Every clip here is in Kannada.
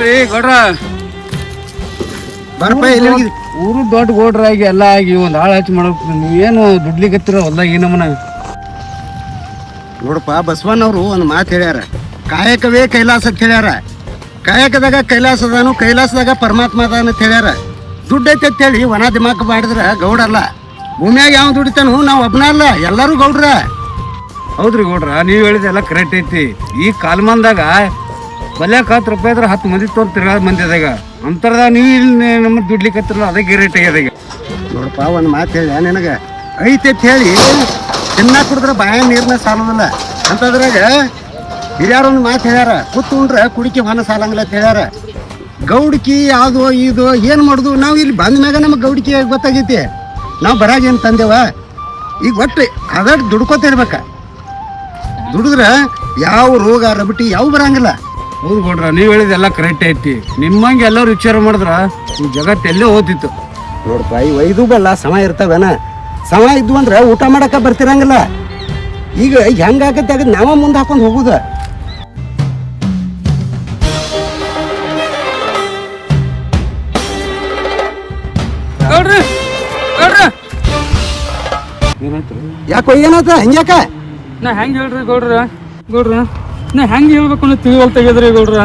ಬರ್ರಿ ಗೌಡ್ರ. ಬರಪ್ಪ ಎಲ್ಲಿ ಹೋಗಿದ್ರಿ? ಊರು ದೊಡ್ಡ ಗೋಡ್ರಾಗಿ ಎಲ್ಲ ಆಗಿ ಒಂದು ಆಳು ಹಚ್ಚಿ ಮಾಡಕ್ ನೀವೇನು ದುಡ್ಲಿಗತ್ತಿರ ಹೊಲ್ದಾಗ ಈ ನಮ್ಮನ. ನೋಡಪ್ಪ, ಬಸವಣ್ಣವ್ರು ಒಂದು ಮಾತು ಹೇಳ್ಯಾರ, ಕಾಯಕವೇ ಕೈಲಾಸ ಅಂತ ಹೇಳ್ಯಾರ. ಕಾಯಕದಾಗ ಕೈಲಾಸದಾನು, ಕೈಲಾಸದಾಗ ಪರಮಾತ್ಮ ಅದಾನ ಅಂತ ಹೇಳ್ಯಾರ. ದುಡ್ಡು ಐತೆ ಅಂತೇಳಿ ವನ ದಿಮಾಕ್ ಮಾಡಿದ್ರೆ ಗೌಡಲ್ಲ. ಭೂಮಿಯಾಗ ಯಾವ ದುಡಿತಾನು ನಾವು ಒಬ್ಬನ ಅಲ್ಲ, ಎಲ್ಲರೂ ಗೌಡ್ರ. ಹೌದ್ರಿ ಗೌಡ್ರ, ನೀವು ಹೇಳಿದೆಲ್ಲ ಕರೆಕ್ಟ್ ಐತಿ. ಈ ಕಾಲ್ಮಾನ್ದಾಗ ಬಲ್ಯಾಕ 10 ರೂಪಾಯಿ ಇದ್ರೆ 10 ಮಂದಿ ತೋರ್ತಿರ ಮಂದಿದಾಗ. ಅಂತರದಾಗ ನೀವು ಇಲ್ಲಿ ನಮ್ಮ ದುಡ್ಲಿಕ್ಕತ್ತಿರಲ್ಲ, ಅದೇ ರೇಟ್ ಆಗ್ಯದ ಈಗ. ನೋಡಪ್ಪ, ಒಂದು ಮಾತು ಹೇಳ ನಿನಗೆ, ಐತೆ ಅಂತ ಹೇಳಿ ತಿನ್ನ ಕುಡಿದ್ರೆ ಬಾಯ ನೀರನ್ನ ಸಾಲೋದಿಲ್ಲ. ಅಂತದ್ರಾಗ ಹಿರಿಯಾರೊಂದು ಮಾತು ಹೇಳ್ಯಾರ, ಕೂತ್ಕೊಂಡ್ರೆ ಕುಡಿಕೆ ಹೊನ ಸಾಲಂಗಿಲ್ಲ ಅಂತ ಹೇಳ್ಯಾರ. ಗೌಡಿಕಿ ಅದು ಇದು ಏನು ಮಾಡೋದು? ನಾವು ಇಲ್ಲಿ ಬಂದ ಮ್ಯಾಗ ನಮಗೆ ಗೌಡಿಕೆ ಗೊತ್ತಾಗೈತಿ. ನಾವು ಬರಾಗೇನು ತಂದೆವ. ಈಗ ಒಟ್ಟು ಅದಾಟ ದುಡ್ಕೋತಿರ್ಬೇಕ. ದುಡಿದ್ರೆ ಯಾವ ರೋಗ ರಬಟಿ ಯಾವ ಬರಂಗಿಲ್ಲ. ಹೌದು ಗೌಡ್ರ, ನೀವು ಹೇಳಿದೆಲ್ಲ ಕರೆಕ್ಟ್ ಐತಿ. ನಿಮ್ಮಂಗೆ ಎಲ್ಲರೂ ವಿಚಾರ ಮಾಡಿದ್ರ ಈ ಜಗತ್ತೆಲ್ಲೇ ಓದಿತ್ತು. ನೋಡಪ್ಪ, ಈ ಒಯ್ದು ಬಲ್ಲ ಸಮ ಇರ್ತಾವೇನ? ಸಮ ಇದ್ವು ಅಂದ್ರೆ ಊಟ ಮಾಡಕ್ಕೆ ಬರ್ತಿರಂಗಿಲ್ಲ. ಈಗ ಹೆಂಗಾಗತ್ತೆ ಆಗತ್ತೆ ನಾವ ಮುಂದೆ ಹಾಕೊಂಡು ಹೋಗುದ. ಗೌಡ್ರ ಗೌಡ್ರ ಏನಾಯ್ತು? ಯಾಕೋ ಏನಾಯ್ತ? ಹಂಗ್ಯಾಕ? ನಾ ಹೆಂಗೆ ಹೇಳ್ರಿ ಗೌಡ್ರ? ಗೌಡ್ರ ನಾ ಹೆಂಗೆ ಹೇಳ್ಬೇಕು ಅನ್ನೋ ತಿಳಿವಲ್ ತೆಗೆದ್ರಿ ಗೌಡ್ರ.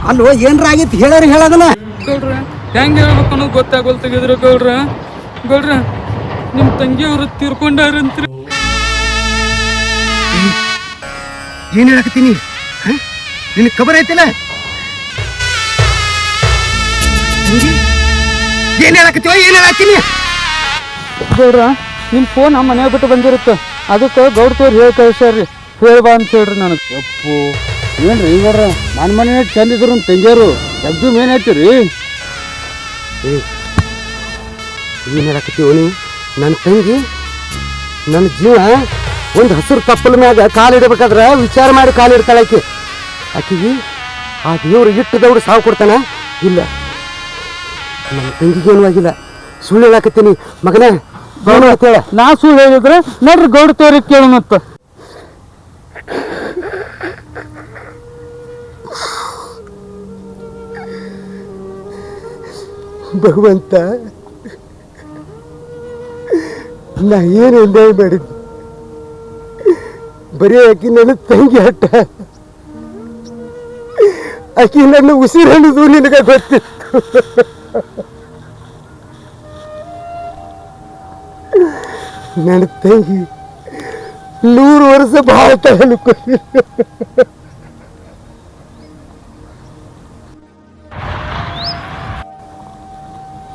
ಅಲ್ಲೋ ಏನ್ರ ಆಗೈತಿ ಹೇಳರಿ, ಹೇಳದಲ್ಲ. ಗೌಡ್ರ ಹೆಂಗೆ ಹೇಳ್ಬೇಕು ಅನ್ನೋದು ಗೊತ್ತಾಗೋಲ್ ತೆಗೆದ್ರಿ ಗೌಡ್ರ. ಗೌಡ್ರ ನಿಮ್ಮ ತಂಗಿಯವರು ತೀರ್ಕೊಂಡಾರಂತ್ರಿ. ಏನ್ ಹೇಳಕತ್ತೀನಿ? ನಿನ್ ಖಬರ್ ಐತಿಲ್ಲ? ಏನ್ ಹೇಳಕತ್ತೀವ? ಏನ್ ಹೇಳತ್ತೀನಿ? ಗೌಡ್ರ ನಿಮ್ಮ ಫೋನ್ ನಮ್ಮ ಮನೆಯಾಗ ಬಿಟ್ಟು ಬಂದಿರುತ್ತೆ, ಅದಕ್ಕೆ ಗೌಡ್ ತೋರ್ ಹೇಳಿ ಕಳ್ಸ್ಯಾರ್ರಿ. ಹೇಳ್ಬಾ ಅಂತ ಹೇಳ್ರಿ ನನಗೆ. ಅಪ್ಪು ಏನ್ರಿ ಗೌಡ್ರ, ನನ್ನ ಮನೆ ಚಂದ ಇದ್ರು ತಂಗಿಯರು ಎದ್ದು ಏನ್ ಹೇಳ್ತೀರಿ? ಏನ್ ಹೇಳಕತ್ತೀವ ನೀವು? ನನ್ನ ತಂಗಿ ನನ್ನ ಜೀವ ಒಂದು ಹಸಿರು ತಪ್ಪಲ ಮ್ಯಾಗ ಕಾಲಿಡಬೇಕಾದ್ರೆ ವಿಚಾರ ಮಾಡಿ ಕಾಲಿಡ್ತಾಳೆ ಆಕಿ. ಆಕಿಗೆ ಆ ದೇವ್ರು ಇಟ್ಟು ದೌಡು ಸಾವು ಕೊಡ್ತಾನ ಇಲ್ಲ. ನನ್ನ ತಂಗಿಗೇನು ಆಗಿಲ್ಲ. ಸುಳ್ಳು ಹೇಳಕತ್ತೀನಿ ಮಗನ. ಹೇಳ, ನಾ ಸುಳ್ಳು ಹೇಳಿದ್ರೆ ನೋಡ್ರಿ ಗೌಡ್ ತೋರಿ ಕೇಳು. ಮತ್ತ ಭಗವಂತ, ನಾ ಏನು ಎಂಜಾಯ್ ಮಾಡಿದ್ದೆ? ಬರೀ ಆಕಿ ನನ್ನ ತಂಗಿ ಅಟ್ಟ. ಆಕಿ ನನ್ನ ಉಸಿರನ್ನೋದು ನಿನಗೆ ಗೊತ್ತಿತ್ತು. ನನ್ನ ತಂಗಿ 100 ವರ್ಷ ಬಾಳ್ತಾಳೆ ಅನ್ಕೊಳ್ಳಿ.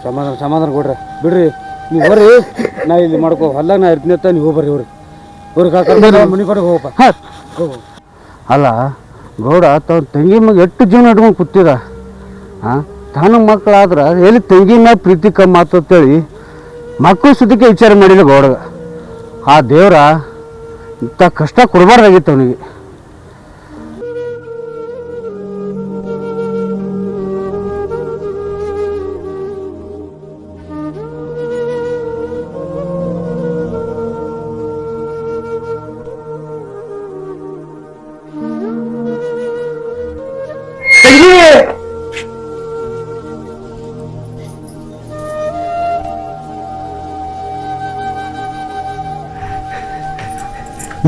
ಸಮಾಧಾನ ಸಮಾಧಾನ ಕೊಡ್ರಿ, ಬಿಡ್ರಿ ನೀವು ಬರ್ರಿ. ನಾ ಇಲ್ಲಿ ಮಾಡ್ಕೋ ಹೊಲ್ಲಾಗ ನಾ ಇರ್ತೀನಿ ಅಂತ ನೀವು ಹೋಗ್ಬರ್ರಿ. ಅವ್ರಿಗೆ ಮನೆ ಕಡೆ ಹೋಗಪ್ಪ. ಅಲ್ಲ ಗೌಡ ತನ್ನ ತಂಗಿ ಮಗ ಎಷ್ಟು ಜೀವನ ಇಟ್ಕೊಂಡು ಕೂತಿದ. ತಾನು ಮಕ್ಕಳಾದ್ರೆ ಎಲ್ಲಿ ತಂಗಿ ಮ್ಯಾಗ ಪ್ರೀತಿ ಕಮ್ಮಿ ಆತಂತೇಳಿ ಮಕ್ಕಳು ಸುದ್ದಿಗೆ ವಿಚಾರ ಮಾಡಿಲ್ಲ ಗೌಡಗ. ಆ ದೇವ್ರ ಇಂಥ ಕಷ್ಟ ಕೊಡಬಾರ್ದಾಗಿತ್ತು ಅವನಿಗೆ.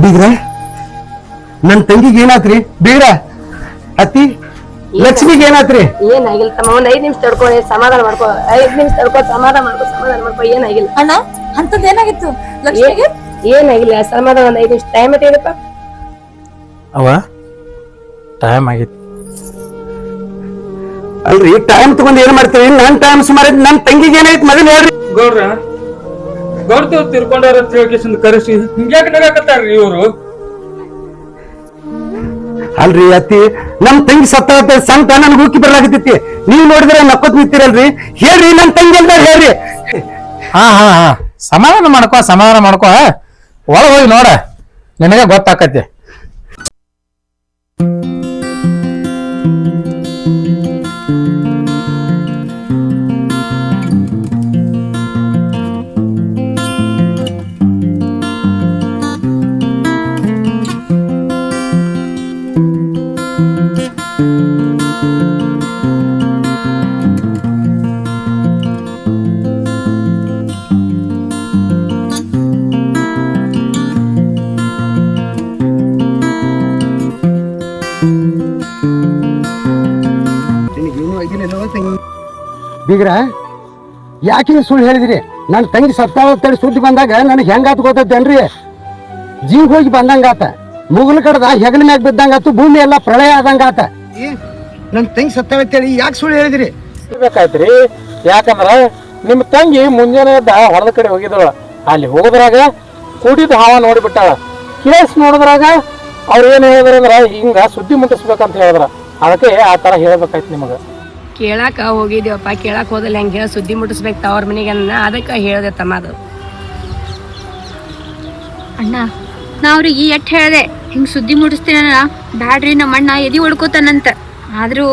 ಬೀಗ್ರ, ನನ್ನ ತಂಗಿಗೆ ಏನಾತ್ರಿ? ಬೀಗ್ರ, ಅತ್ತಿ ಲಕ್ಷ್ಮಿಗೆ ಏನಾತ್ರಿ? ಏನಾಗಿಲ್ಲ ತಮ್ಮ, ಒಂದ್ 5 ನಿಮಿಷ ತಡ್ಕೊ, ಸಮಾಧಾನ ಮಾಡ್ಕೊ. 5 ನಿಮಿಷ ತಡ್ಕೊ, ಸಮಾಧಾನ ಮಾಡ್ಕೊ. ಏನಾಗಿಲ್ಲ ಅಣ್ಣ. ಅಂತದ್ ಏನಾಗಿತ್ತು ಲಕ್ಷ್ಮಿಗೆ? ಏನಾಗಿಲ್ಲ, ಸಮಾಧಾನ. ಒಂದ್ 5 ನಿಮಿಷ ಟೈಮ್ ಐತಪ್ಪ. ಅವ ಟೈಮ್ ಆಗಿತ್ತು ಅಲ್ರಿ, ಟೈಮ್ ತಗೊಂಡ್ ಏನ್ ಮಾಡ್ತೀವಿ? ನನ್ ಟೈಮ್ ಸುಮಾರು. ನನ್ನ ತಂಗಿಗೆ ಏನಾಯ್ತು ಮೊದಲು ಹೇಳ್ರಿ. ಗೌಡ್ರ ಗೌಡ್ತ ತಿರ್ಕೊಂಡಾರ ಅಂತ ಹೇಳಿ ಕರೆಸಿ ಹಿಂಗ್ಯಾಕೆ ನಗಾಕತ್ತಾರ್ರಿ ಇವರು? ಅಲ್ರಿ ಅತ್ತಿ, ನಮ್ ತಂಗಿ ಸತ್ತ ಸಂತ ನನ್ಗೆ ಹುಕ್ಕಿ ಬರ್ಲಾಗತೈತಿ. ನೀವ್ ನೋಡಿದ್ರೆ ನಕ್ಕೋತ್ ನಿಂತಿರಲ್ರಿ. ಹೇಳ್ರಿ, ನನ್ ತಂಗಿ ಅಂತ ಹೇಳ್ರಿ. ಹಾ ಸಮಾಧಾನ ಮಾಡ್ಕೋ. ಒಳ ಹೋಗಿ ನೋಡ, ನಿನಗೆ ಗೊತ್ತಾಕತಿ. ಬೀಗ್ರ ಯಾಕೆ ಸುಳ್ಳು ಹೇಳಿದಿರಿ? ನನ್ನ ತಂಗಿ ಸತ್ತಾವ ತಡಿ ಸುದ್ದಿ ಬಂದಾಗ ನನಗೆ ಹೆಂಗಾತ ಗೊತ್ತೇನ್ರಿ? ಜೀವ ಹೋಗಿ ಬಂದಂಗಾತ, ಮುಗುಲ್ ಕಡ್ದ ಹೆಗಲ ಮ್ಯಾಗ ಬಿದ್ದಂಗಾತು, ಭೂಮಿ ಎಲ್ಲ ಪ್ರಳಯ ಆದಂಗಾತ. ನನ್ನ ತಂಗಿ ಸತ್ತಾವ ಅಂತೇಳಿ ಯಾಕೆ ಸುಳ್ಳು ಹೇಳಿದಿರಿ? ಬೇಕಾಯ್ತ್ರಿ, ಯಾಕಂದ್ರ ನಿಮ್ ತಂಗಿ ಮುಂಜಾನೆ ಎದ್ದ ಹೊಲದ ಕಡೆ ಹೋಗಿದಳ. ಅಲ್ಲಿ ಹೋದ್ರಾಗ ಕುಡಿದ ಹಾವ ನೋಡಿಬಿಟ್ಟಾಳ. ಕೇಸ್ ನೋಡಿದ್ರಾಗ ಅವ್ರ ಏನ್ ಹೇಳಿದ್ರ ಅಂದ್ರ ಹಿಂಗ ಸುದ್ದಿ ಮುಟ್ಟಿಸ್ಬೇಕಂತ ಹೇಳಿದ್ರ, ಅದಕ್ಕೆ ಆ ತರ ಹೇಳ್ಬೇಕಾಯ್ತು ನಿಮಗ. ಕೇಳಾಕ ಹೋಗಿದ್ದೀವಪ್ಪ, ಕೇಳಾಕ ಹೋದಲ್ಲಿ ಹೆಂಗೆ ಹೇಳಿ ಸುದ್ದಿ ಮುಟ್ಟಿಸ್ಬೇಕು ತವ್ರ ಮನೆಗೆ ಅನ್ನ, ಅದಕ್ಕೆ ಹೇಳಿದೆ ತಮ್ಮ. ಅದು ಅಣ್ಣ ನಾ ಅವ್ರಿಗೆ ಎಟ್ ಹೇಳ್ದೆ ಹಿಂಗ್ ಸುದ್ದಿ ಮುಟ್ಟಿಸ್ತೀನ, ಬ್ಯಾಡ್ರಿ ನಮ್ಮ ಅಣ್ಣ ಎದಿ ಹೊಡ್ಕೋತಾನಂತ. ಆದ್ರೂ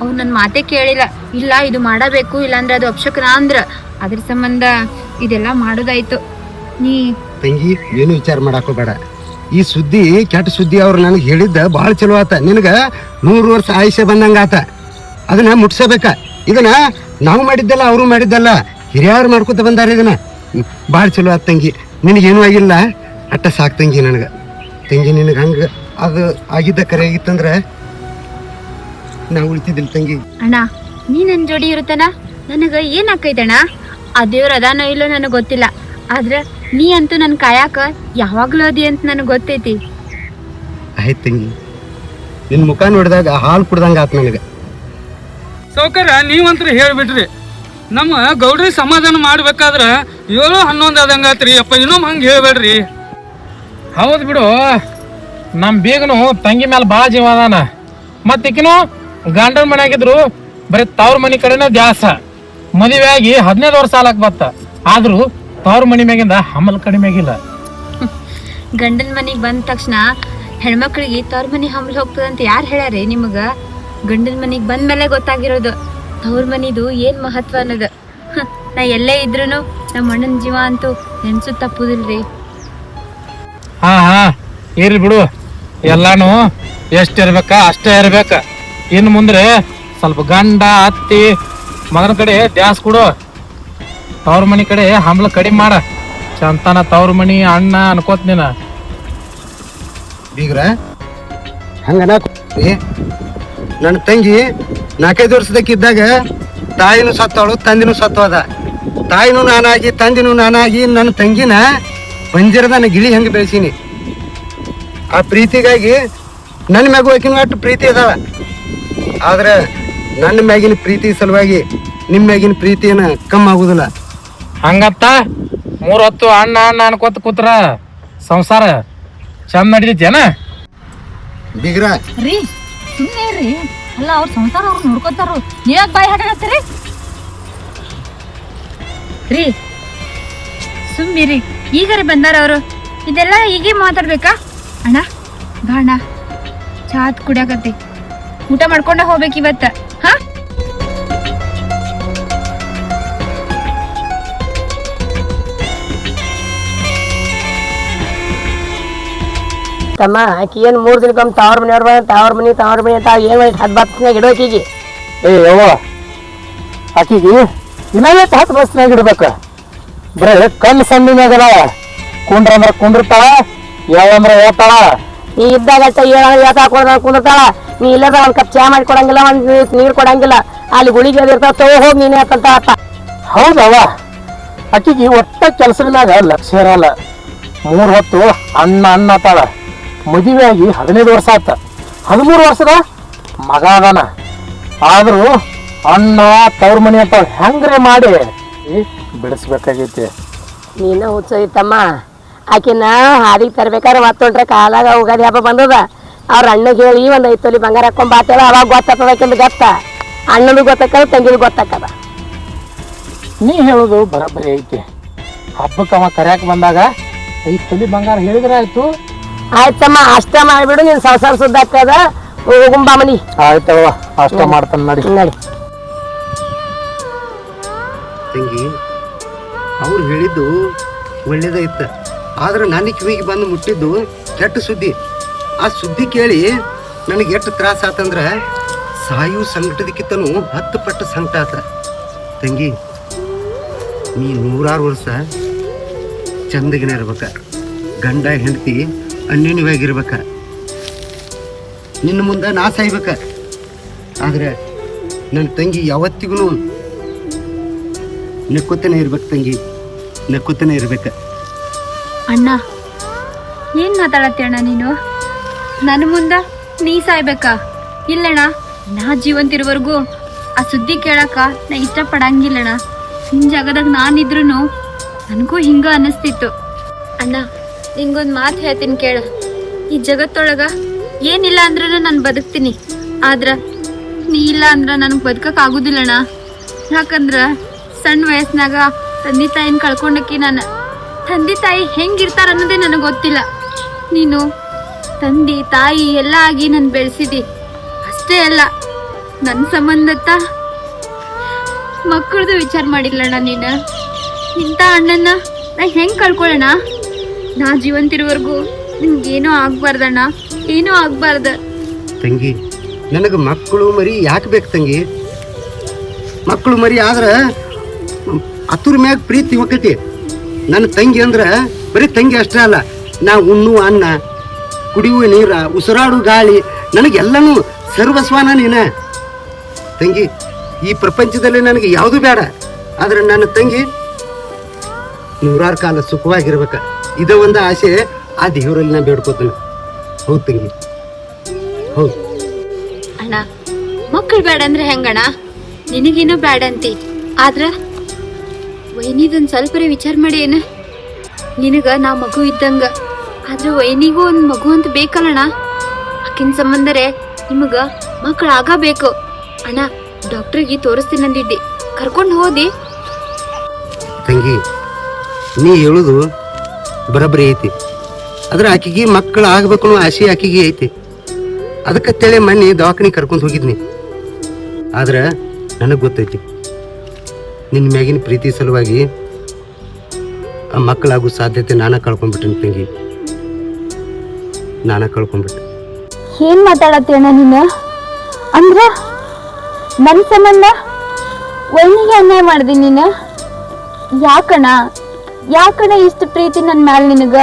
ಅವ್ರು ನನ್ನ ಮಾತೇ ಕೇಳಿಲ್ಲ. ಇಲ್ಲ ಇದು ಮಾಡಬೇಕು, ಇಲ್ಲಾಂದ್ರೆ ಅದು ಅಪಶಕನ ಅಂದ್ರ, ಅದ್ರ ಸಂಬಂಧ ಇದೆಲ್ಲ ಮಾಡೋದಾಯ್ತು. ನೀ ತಂಗಿ ಏನು ವಿಚಾರ ಮಾಡಾಕೋಬೇಡ. ಈ ಸುದ್ದಿ ಕೆಟ್ಟ ಸುದ್ದಿ ಅವ್ರು ನನಗೆ ಹೇಳಿದ್ದ ಭಾಳ ಚಲೋ ಆತ. ನಿನಗ 100 ವರ್ಷ ಆಯುಷ್ಯ ಬಂದಂಗಾತ. ಅದನ್ನ ಮುಟ್ಸಬೇಕ. ಇದನ್ನ ನಾವು ಮಾಡಿದ್ದಲ್ಲ, ಅವರು ಮಾಡಿದ್ದಲ್ಲ, ಹಿರಿಯರು ಮಾಡ್ಕೊತ ಬಂದಾರ. ಇದನ್ನ ಭಾಳ ಚಲೋ ಆತ ತಂಗಿ. ನಿನಗೇನು ಆಗಿಲ್ಲ, ಅಟ್ಟ ಸಾಕು ತಂಗಿ. ನನಗೆ ತಂಗಿ ನಿನಗೆ ಹಂಗೆ ಅದು ಆಗಿದ್ದ ಕರೆ ಆಗಿತ್ತಂದ್ರೆ ನಾವು ಉಳಿತಿದ್ದಿಲ್ಲ ತಂಗಿ. ಅಣ್ಣ ನೀ ನನ್ನ ಜೋಡಿ ಇರುತ್ತನ ನನಗ ಏನ್ ಆಕೈತಣ್ಣ? ಆ ದೇವ್ರ ಅದಾನೋ ಇಲ್ಲೋ ನನಗೆ ಗೊತ್ತಿಲ್ಲ, ಆದ್ರೆ ನೀ ಅಂತೂ ನನ್ನ ಕಾಯಾಕ ಯಾವಾಗ್ಲೂ ಅದಿ ಅಂತ ನನಗೆ ಗೊತ್ತೈತಿ. ಆಯ್ತು ತಂಗಿ, ನಿನ್ನ ಮುಖ ನೋಡಿದಾಗ ಹಾಲು ಕುಡ್ದಂಗ ಆತ ನನಗೆ. ಸೌಕರ್ಯ ನೀವಂತ್ರ ಹೇಳ್ಬಿಟ್ರಿ. ನಮ್ಮ ಗೌಡ್ರಿ ಸಮಾಧಾನ ಮಾಡ್ಬೇಕಾದ್ರ 7-11 ಆದಂಗಾತ್ರಿ. ಅಪ್ಪ ಇನ್ನೊಮ್ಮೆ ಹಂಗೆ ಹೇಳ್ಬೇಡ್ರಿ. ಹೌದ್ ಬಿಡು, ನಮ್ ಬೇಗನು ತಂಗಿ ಮೇಲೆ ಬಾಳ ಜೀವ ಅದಾನ. ಮತ್ತಿಕಿನು ಗಂಡನ ಮನ್ಯಾಗಿದ್ರು ಬರೀ ತವ್ರ ಮನಿ ಕಡೆನ ದ್ಯಾಸ. ಮದುವೆ ಆಗಿ 15 ವರ್ಷ ಆಲಕ್ ಬತ್ತ, ಆದ್ರೂ ತವ್ರ ಮನಿ ಮ್ಯಾಗಿಂದ ಹಮ್ಮಲ್ ಕಡಿಮೆ ಆಗಿಲ್ಲ. ಗಂಡನ ಮನೆಗೆ ಬಂದ ತಕ್ಷಣ ಹೆಣ್ಮಕ್ಳಿಗೆ ತವ್ರ ಮನೆ ಹಂಬಲ್ ಹೋಗ್ತದಂತ ಯಾರು ಹೇಳ್ಯಾರಿ ನಿಮಗ? ಗಂಡನ ಮನೆಗೆ ಬಂದ್ಮೇಲೆ ಗೊತ್ತಾಗಿರೋದು ತವ್ರ ಮನಿದು ಏನ್ ಮಹತ್ವ ಅನ್ನೋದು. ನಾ ಎಲ್ಲೇ ಇದ್ರೂನು ನಮ್ಮ ಅಣ್ಣನ ಜೀವ ಅಂತೂ ನೆನ್ಸು ತಪ್ಪುದಿಲ್ರಿ. ಹಾ ಇರ್ಲಿ ಬಿಡು, ಎಲ್ಲಾನು ಎಷ್ಟಿರ್ಬೇಕ ಅಷ್ಟೇ ಇರ್ಬೇಕ. ಇನ್ನು ಮುಂದ್ರೆ ಸ್ವಲ್ಪ ಗಂಡ ಅತ್ತಿ ಮಗನ ಕಡೆ ದ್ಯಾಸ್ ಕೊಡು. ತವ್ರ ಮನಿ ಕಡೆ ಹಂಬಲ ಕಡಿಮೆ ಮಾಡ. ಚಂತನ ತವ್ರ ಮನಿ ಅಣ್ಣ ಅನ್ಕೋತ್ ನೀನ. ಬೀಗ್ರ ಹಂಗನ ನನ್ನ ತಂಗಿ 4-5 ವರ್ಷದಕ್ಕಿದ್ದಾಗ ತಾಯಿನೂ ಸತ್ತವಳು, ತಂದಿನೂ ಸತ್ತೋದ. ತಾಯಿನೂ ನಾನಾಗಿ ತಂದಿನೂ ನಾನಾಗಿ ನನ್ನ ತಂಗಿನ ಬಂಜರದ ನನ್ನ ಗಿಳಿ ಹೆಂಗೆ ಬೆಳೆಸೀನಿ. ಆ ಪ್ರೀತಿಗಾಗಿ ನನ್ನ ಮ್ಯಾಗೂ ಆಕಿನ ಅಷ್ಟು ಪ್ರೀತಿ ಅದಾವ. ಆದ್ರೆ ನನ್ನ ಮ್ಯಾಗಿನ ಪ್ರೀತಿ ಸಲುವಾಗಿ ನಿಮ್ಮ ಮ್ಯಾಗಿನ ಪ್ರೀತಿ ಏನ ಕಮ್ಮಿ ಆಗುದಿಲ್ಲ. ಹಂಗತ್ತ 3 ಹೊತ್ತು ಅಣ್ಣ ಅಣ್ಣ ಅನ್ಕೋತ ಕೂತ್ರ ಸಂಸಾರ ಚಂದ ನಡೀತೇನ? ಬೀಗ್ರ ರೀ ಸುಮ್ಮನೆ ರೀ, ಅಲ್ಲ ಅವ್ರ ಸಂಸಾರ ಅವ್ರು ನೋಡ್ಕೋತಾರು, ನೀವಾಗ ಬಾಯಿ ಹಾಕತ್ತೀರಿ ರೀ? ಸುಮ್ಮಿರಿ, ಈಗರೆ ಬಂದಾರ ಅವರು. ಇದೆಲ್ಲ ಹೀಗೆ ಮಾತಾಡ್ಬೇಕಾ? ಅಣ್ಣ ಬಾಣ ಚಾತ್ ಕುಡಿಯಾಕತ್ತಿ, ಊಟ ಮಾಡ್ಕೊಂಡ ಹೋಗ್ಬೇಕು ಇವತ್ತ. ಹಾ ತಮ್ಮ ಆಕಿ ಏನ್ 3 ದಿನಕ್ಕೊಮ್ಮೆ ತವ್ರ ಮನೆಯವ್ರು ಬಂದ ತವ್ರ ಮನಿ ಅಂತ ಏನ್ ಮಾಡಿ 10 ಬಸ್ನಾಗ ಇಡೋಕೀಗಿ. ಯವ್ವ, ಆಕಿಗೆ ಇನ್ನೇ 10 ಬಸ್ನಾಗ ಇಡ್ಬೇಕ. ಬರೇ ಕಣ್ಣು ಸಣ್ಣಿನಾಗ ಅದಾವ. ಕುಂಡ್ರ ಅಂದ್ರ ಕುಂಡಿರ್ತಾಳ, ಯಾವಂದ್ರ ಹೇಳ್ತಾಳ. ನೀ ಇದ್ದಾಗ ಕುಂದಿರ್ತಾಳ. ನೀ ಇಲ್ಲದ ಒಂದ್ ಕಪ್ ಚಾ ಮಾಡಿ ಕೊಡಂಗಿಲ್ಲ, ಒಂದ್ ನೀರ್ ಕೊಡಂಗಿಲ್ಲ. ಅಲ್ಲಿ ಗುಳಿಗೆ ಇರ್ತಾವ, ತಗೋ ಹೋಗಿ ನೀನೇ ಅಂತ ಆತ. ಹೌದವ, ಆಕಿಗೆ ಒಟ್ಟ ಕೆಲಸದಾಗ ಲಕ್ಷ್ಯ ಇರಲ್ಲ. 3 ಹೊತ್ತು ಅಣ್ಣ ಅಣ್ಣತಾಳ. ಮದುವೆ ಆಗಿ 15 ವರ್ಷ ಆತ. 13 ವರ್ಷದ ಮಗ ಅದಾನ. ಆದ್ರೂ ಅಣ್ಣ ತವ್ರ ಮನಿ ಅಂತ ಹೆಂಗ್ರೆ ಮಾಡಿ ಬಿಡಿಸ್ಬೇಕಾಗೈತಿ. ನೀನ ಹುಚ್ಚೈತಮ್ಮ. ಆಕಿನ ಹಾದಿಗೆ ತರ್ಬೇಕಾದ್ರೆ ಮತ್ತೊಂಡ್ರೆ ಕಾಲಾಗ ಉಗಾದಿ ಹಬ್ಬ ಬಂದದ. ಅವ್ರ ಅಣ್ಣಗೆ ಹೇಳಿ 5 ತೊಲಿ ಬಂಗಾರ ಹಾಕೊಂಡ್ ಬಾತೇಳ, ಅವಾಗ ಗೊತ್ತಾಗ್ತದಕ್ಕಿಂತ ಗತ್ತ. ಅಣ್ಣನಿಗೆ ಗೊತ್ತಾಕದ, ತಂಗಿಗೆ ಗೊತ್ತಾಕದ. ನೀ ಹೇಳುದು ಬರಬ್ಬರಿ ಐತಿ. ಹಬ್ಬಕ್ಕೆ ಅವ ಕರ್ಯಾಕ ಬಂದಾಗ 5 ತೊಲಿ ಬಂಗಾರ ಹೇಳಿದ್ರೆ ಆಯ್ತು. ಆಯ್ತಮ್ಮ, ಅಷ್ಟ ಮಾಡ್ಬಿಡು. ನೀನ್ ಸಂಸಾರ ಸುದ್ದ ಆಗ್ತದ. ಹೋಗುಂಬ ಮನಿ. ಆಯ್ತವ, ಅಷ್ಟ ಮಾಡ್ತಾನ ನಡಿ. ತಂಗಿ ಅವ್ರು ಹೇಳಿದ್ದು ಒಳ್ಳೇದೈತ. ಆದ್ರೆ ನನ್ನ ಕಿವಿಗೆ ಬಂದು ಮುಟ್ಟಿದ್ದು ಕೆಟ್ಟ ಸುದ್ದಿ. ಆ ಸುದ್ದಿ ಕೇಳಿ ನನಗೆ ಎಷ್ಟು ತ್ರಾಸ ಆತಂದ್ರೆ ಸಾಯು ಸಂಕಟದಕ್ಕಿಂತನೂ 10 ಪಟ್ಟು ಸಂಕಟ ಆತ. ತಂಗಿ ನೀ 100 ವರ್ಷ ಚಂದಗಿನ ಇರ್ಬೇಕ, ಗಂಡ ಹೆಂಡತಿ ಅನ್ಯೋನ್ಯವಾಗಿರ್ಬೇಕ, ನಿನ್ನ ಮುಂದೆ ನಾ ಸಾಯ್ಬೇಕ. ಆದ್ರೆ ನನ್ನ ತಂಗಿ ಯಾವತ್ತಿಗೂ ನಕ್ಕುತ್ತನೇ ಇರ್ಬೇಕು ತಂಗಿ, ನಕ್ಕುತ್ತನೇ ಇರ್ಬೇಕು. ಅಣ್ಣ ಏನ್ ಮಾತಾಡತ್ತೆ ಅಣ್ಣ ನೀನು? ನನ್ನ ಮುಂದ ನೀ ಸಾಯ್ಬೇಕಾ? ಇಲ್ಲಣ್ಣ, ನಾ ಜೀವಂತಿರೋವರೆಗೂ ಆ ಸುದ್ದಿ ಕೇಳಕ್ಕ ನಾ ಇಷ್ಟಪಡಂಗಿಲ್ಲಣ್ಣ. ನಿನ್ ಜಾಗದಾಗ ನಾನಿದ್ರು ನನಗೂ ಹಿಂಗ ಅನ್ನಿಸ್ತಿತ್ತು. ಅಣ್ಣ ನಿಂಗೊಂದು ಮಾತು ಹೇಳ್ತೀನಿ ಕೇಳ. ಈ ಜಗತ್ತೊಳಗ ಏನಿಲ್ಲ ಅಂದ್ರೂ ನಾನು ಬದುಕ್ತೀನಿ, ಆದ್ರ ನೀ ಇಲ್ಲ ಅಂದ್ರ ನನಗೆ ಬದುಕಕ್ ಆಗುದಿಲ್ಲಣ್ಣ. ಯಾಕಂದ್ರ ಸಣ್ಣ ವಯಸ್ಸಿನಾಗ ತಂದೆ ತಾಯಿನ ಕಳ್ಕೊಂಡಕ್ಕಿ ನಾನು. ತಂದೆ ತಾಯಿ ಹೆಂಗಿರ್ತಾರ ಅನ್ನೋದೇ ನನಗೆ ಗೊತ್ತಿಲ್ಲ. ನೀನು ತಂದೆ ತಾಯಿ ಎಲ್ಲ ಆಗಿ ನಾನು ಬೆಳೆಸಿದಿ. ಅಷ್ಟೇ ಅಲ್ಲ, ನನ್ನ ಸಂಬಂಧತ್ತ ಮಕ್ಕಳದು ವಿಚಾರ ಮಾಡಿಲ್ಲಣ್ಣ ನೀನು. ಇಂಥ ಅಣ್ಣನ ನಾ ಹೆಂಗೆ ಕಳ್ಕೊಳ್ಳೋಣ? ನಾ ಜೀವಂತಿರೋವರೆಗೂ ನಿಮ್ಗೇನೋ ಆಗ್ಬಾರ್ದಣ್ಣ, ಏನೂ ಆಗ್ಬಾರ್ದ. ತಂಗಿ, ನನಗೆ ಮಕ್ಕಳು ಮರಿ ಯಾಕೆ ಬೇಕು ತಂಗಿ? ಮಕ್ಕಳು ಮರಿ ಆದ್ರೆ ಅದ್ರ ಮ್ಯಾಗ ಪ್ರೀತಿ ಹೋಗತಿ. ನನ್ನ ತಂಗಿ ಅಂದ್ರೆ ಬರೀ ತಂಗಿ ಅಷ್ಟೇ ಅಲ್ಲ, ನಾ ಉಣ್ಣು ಅನ್ನ, ಕುಡಿಯುವ ನೀರ, ಉಸಿರಾಡು ಗಾಳಿ, ನನಗೆಲ್ಲನೂ ಸರ್ವಸ್ವಾನ ನೀನ ತಂಗಿ. ಈ ಪ್ರಪಂಚದಲ್ಲಿ ನನಗೆ ಯಾವುದು ಬೇಡ, ಆದ್ರೆ ನನ್ನ ತಂಗಿ 100 ಕಾಲ ಸುಖವಾಗಿರ್ಬೇಕ. ಇದ ಒಂದು ಆಸೆ ಆ ದೇವರಲ್ಲಿ ನಾ ಬೇಡ್ಕೋತೀನಿ. ಹೌದು ತಂಗಿ, ಹೌದು. ಅಣ್ಣ ಮಕ್ಕಳು ಬೇಡ ಅಂದ್ರೆ ಹೆಂಗಣ್ಣ? ನಿನಗೇನೋ ಬೇಡ ಅಂತಿ, ಆದ್ರ ವೈನಿದೊಂದು ಸ್ವಲ್ಪರೇ ವಿಚಾರ ಮಾಡಿ ಏನ. ನಿನಗ ನಾ ಮಗು ಇದ್ದಂಗ, ಆದ್ರೆ ವೈನಿಗೂ ಒಂದು ಮಗು ಅಂತ ಬೇಕಲ್ಲಣ್ಣ. ಆಕಿನ ಸಂಬಂಧರೇ ನಿಮಗ ಮಕ್ಕಳು ಆಗಬೇಕು. ಅಣ್ಣ ಡಾಕ್ಟ್ರಿಗೆ ತೋರಿಸ್ತೀನಿ ಅಂದಿದ್ದಿ, ಕರ್ಕೊಂಡು ಹೋದಿ. ತಂಗಿ, ನೀ ಹೇಳುದು ಬರಬರಿ ಐತಿ, ಆದ್ರೆ ಆಕಿಗೆ ಮಕ್ಕಳು ಆಗ್ಬೇಕು ಅನ್ನೋ ಆಸೆ ಆಕಿಗೆ ಐತಿ. ಅದಕ್ಕತ್ತೇಳಿ ಮೊನ್ನೆ ದವಾಖಾನೆ ಕರ್ಕೊಂಡು ಹೋಗಿದ್ನಿ. ಆದ್ರೆ ನನಗೆ ಗೊತ್ತೈತಿ ನಿನ್ನ ಮ್ಯಾಗಿನ ಪ್ರೀತಿ ಸಲುವಾಗಿ ಆ ಮಕ್ಕಳಾಗೋ ಸಾಧ್ಯತೆ ನಾನ ಕಳ್ಕೊಂಡ್ಬಿಟ್ಟೆ ತಂಗಿ, ನಾನ ಕಳ್ಕೊಂಡ್ಬಿಟ್ಟೆ. ಏನ್ ಮಾತಾಡತ್ತೇಣ ನೀನು? ಅಂದ್ರ ನನ್ನ ಸಂಬಂಧ ವೈನಿಗೆ ಅನ್ಯಾಯ ಮಾಡ್ದಿ ನೀನು? ಯಾಕಣ ಇಷ್ಟು ಪ್ರೀತಿ ನನ್ನ ಮ್ಯಾಲ ನಿನಗ?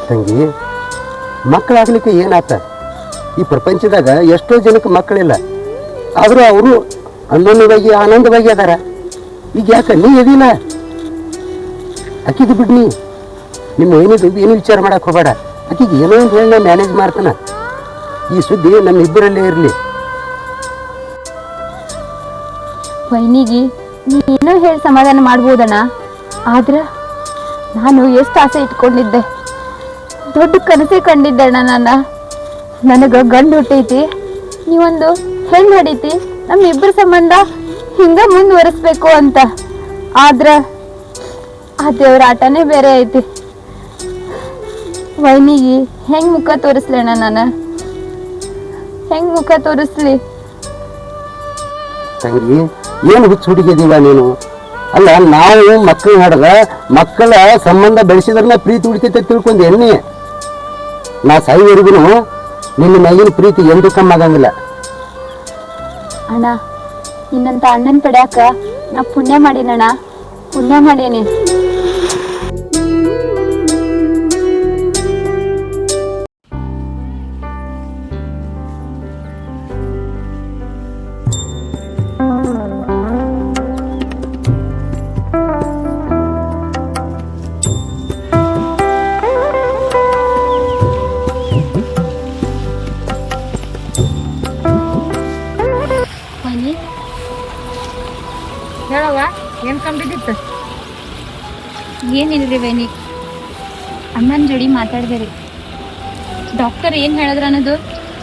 ತಂಗಿ, ಮಕ್ಕಳಾಗ್ಲಿಕ್ಕೆ ಏನಾತ? ಈ ಪ್ರಪಂಚದಾಗ ಎಷ್ಟೋ ಜನಕ್ಕೆ ಮಕ್ಕಳಿಲ್ಲ, ಆದ್ರೂ ಅವರು ಅನ್ಯೋನ್ಯವಾಗಿ ಆನಂದವಾಗಿ ಅದಾರ. ಈಗ ಯಾಕೆ ನೀ ಎದಿಲ್ಲ? ಅಕ್ಕಿಗೆ ಬಿಡ್ನಿ, ನಿಮ್ಮ ಏನು ವಿಚಾರ ಮಾಡಕ್ ಹೋಗಬೇಡ. ಆಕಿಗೆ ಏನೋ ಅಂತ ಹೇಳಿ ನಾನು ಮ್ಯಾನೇಜ್ ಮಾಡ್ತಾನ. ಈ ಸುದ್ದಿ ನಮ್ಮ ಇಬ್ಬರಲ್ಲೇ ಇರಲಿ. ವೈನಿಗೆ ನೀನೋ ಹೇಳಿ ಸಮಾಧಾನ ಮಾಡ್ಬೋದಣ್ಣ, ಆದ್ರ ನಾನು ಎಷ್ಟು ಆಸೆ ಇಟ್ಕೊಂಡಿದ್ದೆ, ದೊಡ್ಡ ಕನಸೇ ಕಂಡಿದ್ದಣ್ಣ. ನನಗ ಗಂಡು ಹುಟ್ಟೈತಿ, ನೀವೊಂದು ಹೆಣ್ಣು ಹೊಡೀತಿ, ನಮ್ಮಿಬ್ಬರ ಸಂಬಂಧ ಹಿಂಗ ಮುಂದುವರಿಸ್ಬೇಕು ಅಂತ. ಆದ್ರ ಆ ದೇವ್ರ ಆಟನೇ ಬೇರೆ ಐತಿ. ವೈನಿಗೆ ಹೆಂಗ್ ಮುಖ ತೋರಿಸ್ಲಣ್ಣ? ನಾನು ಹೆಂಗ್ ಮುಖ ತೋರಿಸ್ಲಿ? ತಂಗಿ, ಏನು ಹುಚ್ಚು ಹುಡುಗಿದೀವ ನೀನು? ಅಲ್ಲ, ನಾವು ಮಕ್ಕಳು ಹಾಡದ ಮಕ್ಕಳ ಸಂಬಂಧ ಬೆಳೆಸಿದ್ರನ್ನ ಪ್ರೀತಿ ಹುಡುಕೈತೆ ತಿಳ್ಕೊಂಡೆ ಎಣ್ಣೆ. ನಾ ಸಾಯಿವರೆಗೂ ನಿನ್ನ ಮ್ಯಾಗಿನ ಪ್ರೀತಿ ಎಂದೂ ಕಮ್ಮಿ ಆಗಂಗಿಲ್ಲ. ಅಣ್ಣ, ನಿನ್ನಂತ ಅಣ್ಣನ ಪಡ್ಯಾಕ ನಾ ಪುಣ್ಯ ಮಾಡೀನಣ್ಣ, ಪುಣ್ಯ ಮಾಡೇನಿ. ಹೇಳವ್ವ, ಏನ್ ಕಂಬಿದ್ದಿತ್ತು? ಏನಿಲ್ರಿ ವೈನಿ, ಅಣ್ಣನ ಜೋಡಿ ಮಾತಾಡಿದೆ ರೀ. ಡಾಕ್ಟರ್ ಏನು ಹೇಳಿದ್ರ ಅನ್ನೋದು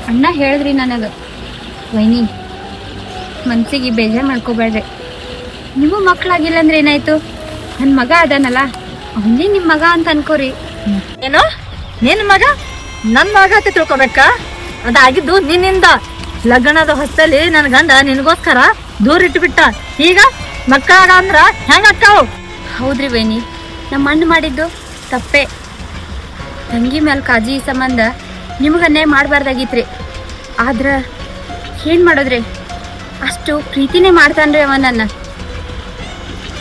ಅಣ್ಣ ಹೇಳಿದ್ರಿ ನನಗೆ. ವೈನಿ, ಮನ್ಸಿಗೆ ಬೇಜಾರು ಮಾಡ್ಕೋಬೇಡ್ರಿ. ನೀವು ಮಕ್ಕಳಾಗಿಲ್ಲ ಅಂದ್ರೆ ಏನಾಯ್ತು? ನನ್ನ ಮಗ ಅದಾನಲ್ಲ, ಅವನೇ ನಿಮ್ಮ ಮಗ ಅಂತ ಅನ್ಕೋರಿ. ಏನೋ ನಿನ್ ಮಗ ನನ್ನ ಮಗ ಅಂತ ತಿಳ್ಕೊಬೇಕಾ? ಅದಾಗಿದ್ದು ನಿನ್ನಿಂದ. ಲಗ್ನದ ಹೊಸ್ತಲ್ಲಿ ನನ್ನ ಗಂಡ ನಿನಗೋಸ್ಕರ ದೂರ ಇಟ್ಬಿಟ್ಟ. ಈಗ ಮಕ್ಕಳಾಗ ಅಂದ್ರ ಹೆಂಗ ಅಕ್ಕಾವು? ಹೌದ್ರಿ ವೈನಿ, ನಮ್ಮ ಅಣ್ಣ ಮಾಡಿದ್ದು ತಪ್ಪೇ. ತಂಗಿ ಮೇಲೆ ಕಾಜಿ ಸಂಬಂಧ ನಿಮಗೆ ಅನ್ಯಾಯ ಮಾಡಬಾರ್ದಾಗಿತ್ರಿ. ಆದ್ರೆ ಏನು ಮಾಡೋದ್ರಿ, ಅಷ್ಟು ಪ್ರೀತಿನೇ ಮಾಡ್ತಾನ್ರಿ ಅವ ನನ್ನ.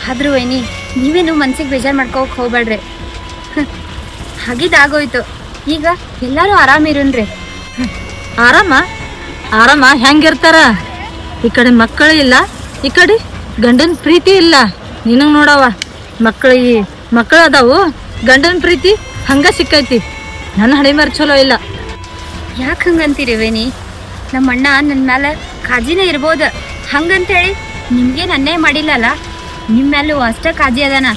ಆದ್ರೂ ವೈನಿ, ನೀವೇನು ಮನ್ಸಿಗೆ ಬೇಜಾರು ಮಾಡ್ಕೋಕೆ ಹೋಗ್ಬೇಡ್ರಿ. ಹಾಗಿದ್ದಾಗೋಯ್ತು, ಈಗ ಎಲ್ಲರೂ ಆರಾಮಿರೋನ್ರಿ. ಆರಾಮ ಆರಾಮ ಹೆಂಗಿರ್ತಾರ? ಈ ಕಡೆ ಮಕ್ಕಳು ಇಲ್ಲ, ಈ ಕಡೆ ಗಂಡನ ಪ್ರೀತಿ ಇಲ್ಲ ನಿನಗೆ ನೋಡವ ಮಕ್ಕಳು ಅದಾವು ಗಂಡನ ಪ್ರೀತಿ ಹಂಗ ಸಿಕ್ಕೈತಿ ನನ್ನ ಹಣೆ ಮಾರ್ ಚಲೋ ಇಲ್ಲ. ಯಾಕೆ ಹಂಗಂತೀರಿ ವೇಣಿ? ನಮ್ಮ ಅಣ್ಣ ನನ್ನ ಮೇಲೆ ಕಾಜಿನೇ ಇರ್ಬೋದು, ಹಂಗಂತೇಳಿ ನಿಮ್ಗೇನು ಅನ್ಯಾಯ ಮಾಡಿಲ್ಲಲ್ಲ. ನಿಮ್ಮ ಮೇಲೂ ಅಷ್ಟೇ ಕಾಜಿ ಅದಾನ.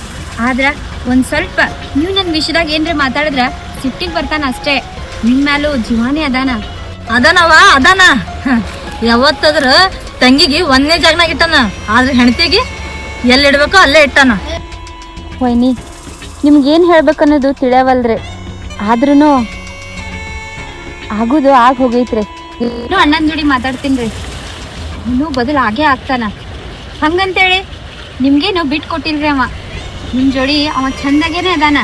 ಆದ್ರೆ ಒಂದು ಸ್ವಲ್ಪ ನೀವು ನನ್ನ ವಿಷಯದಾಗ ಏನ್ರ ಮಾತಾಡಿದ್ರೆ ಸಿಟ್ಟಿಗೆ ಬರ್ತಾನ ಅಷ್ಟೇ. ನಿಮ್ಮ ಮೇಲೂ ಜೀವಾನೇ ಅದಾನ ಯಾವತ್ತಾದ್ರ ತಂಗಿಗೆ ಒಂದೇ ಜಾಗನಾಗ ಇಟ್ಟಾನ, ಆದ್ರೆ ಹೆಣ್ತಿಗೆ ಎಲ್ಲಿಡ್ಬೇಕೋ ಅಲ್ಲೇ ಇಟ್ಟಾನ. ವೈನಿ ನಿಮ್ಗೇನು ಹೇಳ್ಬೇಕನ್ನೋದು ತಿಳಿಯವಲ್ರಿ, ಆದ್ರೂ ಆಗೋದು ಆಗ ಹೋಗೈತ್ರಿ. ಇನ್ನೂ ಅಣ್ಣನ ಜೋಡಿ ಮಾತಾಡ್ತೀನಿ, ಇನ್ನೂ ಬದಲು ಆಗೇ ಆಗ್ತಾನ. ಹಂಗಂತೇಳಿ ನಿಮ್ಗೇನು ಬಿಟ್ಟು ಕೊಟ್ಟಿಲ್ರಿ ಅವ. ನಿಮ್ಮ ಜೋಡಿ ಅವ ಚಂದಾಗೇನೆ ಅದಾನ.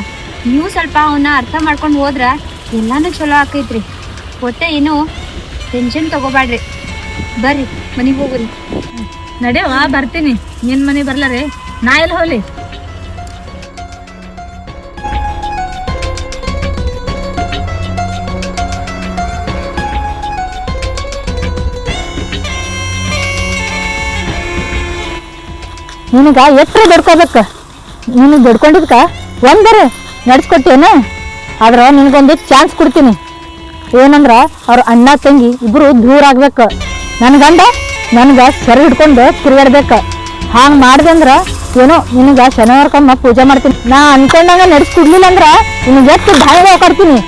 ನೀವು ಸ್ವಲ್ಪ ಅವನ್ನ ಅರ್ಥ ಮಾಡ್ಕೊಂಡು ಹೋದ್ರೆ ಎಲ್ಲಾನು ಚಲೋ ಆಕೈತ್ರಿ. ಒಟ್ಟೆ ಏನು ಟೆನ್ಷನ್ ತಗೋಬ್ಯಾಡ್ರಿ. ಬರ್ರಿ ಮನೆಗೆ ಹೋಗ್ರಿ. ನಡೆಯವ ಬರ್ತೀನಿ. ನಿನ್ ಮನೆ ಬರ್ಲಾರೆ ನಾ ಎಲ್ಲಿ ಹೋಗ್ಲಿ? ನಿನಗ ಎಟ್ರ ಬಡ್ಕೋಬೇಕ, ನಿನಗೆ ಬಡ್ಕೊಂಡಿದ್ಕ ಒಂದರ ನಡ್ಸ್ಕೊಟ್ಟೇನ. ಆದ್ರ ನಿನಗೊಂದು ಚಾನ್ಸ್ ಕೊಡ್ತೀನಿ. ಏನಂದ್ರ ಅವ್ರ ಅಣ್ಣ ತಂಗಿ ಇಬ್ರು ದೂರ ಆಗ್ಬೇಕು. ನನ್ನ ಗಂಡ ನನ್ಗ ಸೆರೆ ಹಿಡ್ಕೊಂಡು ತಿರುಗಾಡ್ಬೇಕ. ಹಾಂಗ್ ಮಾಡ್ದಂದ್ರ ಏನೋ ನಿನಗ ಶನಿವಾರಕ್ಕೊಮ್ಮ ಪೂಜೆ ಮಾಡ್ತೀನಿ. ನಾ ಅನ್ಕೊಂಡಂಗ ನಡ್ಸ್ಕೊಡ್ಲಿಲ್ಲ ಅಂದ್ರ ನಿನಗೆ ಎಷ್ಟು ಬಾಯಿಗೆ ಹೋಗ್ತೀನಿ.